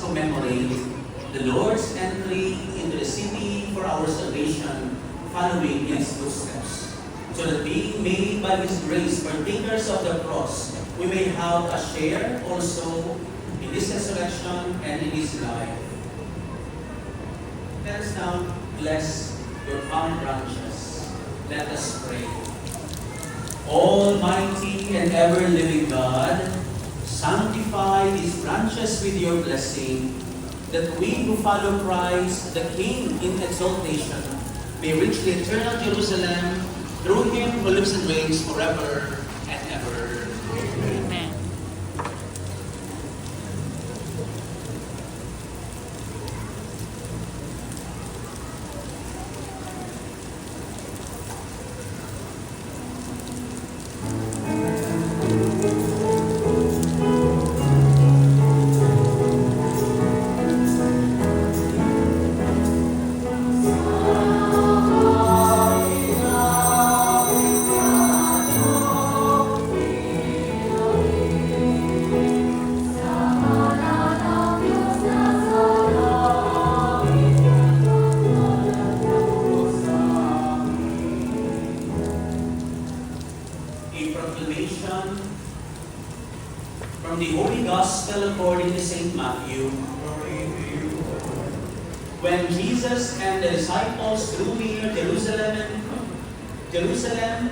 commemorate the Lord's entry into the city for our salvation, following His footsteps, so that being made by His grace partakers of the cross, we may have a share also in His resurrection and in His life. Let us now bless your palm branches. Let us pray. Almighty and ever-living God, sanctify these branches with your blessing, that we who follow Christ, the King in exaltation, may reach the eternal Jerusalem through Him who lives and reigns forever and ever. Amen. A proclamation from the Holy Gospel according to St. Matthew. When Jesus and the disciples drew near Jerusalem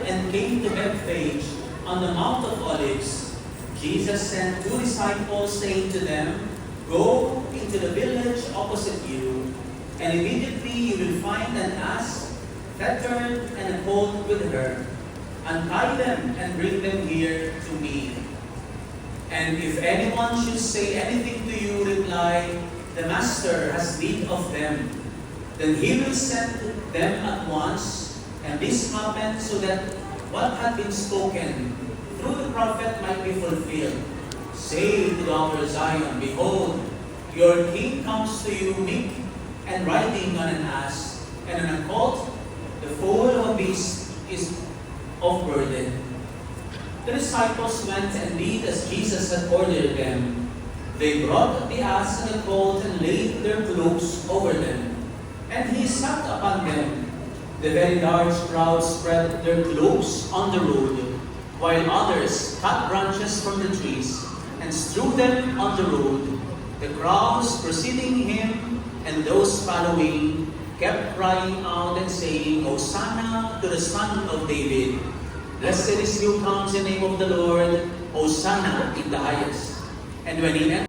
and came to Bethphage on the Mount of Olives, Jesus sent 2 disciples, saying to them, "Go into the village opposite you, and immediately you will find an ass tethered and a colt with her. Untie them and bring them here to me. And if anyone should say anything to you, reply, 'The Master has need of them.' Then he will send them at once, and this happened so that what had been spoken through the prophet might be fulfilled. Say to daughter Zion, Behold, your king comes to you meek and riding on an ass, and on a colt, the foal of a beast is of burden." The disciples went and did as Jesus had ordered them. They brought the ass and the colt and laid their cloaks over them, and he sat upon them. The very large crowd spread their cloaks on the road, while others cut branches from the trees and strewed them on the road. The crowds preceding him and those following kept crying out and saying, "Hosanna to the Son of David. Blessed is he who comes in the name of the Lord. Hosanna in the highest." And when he entered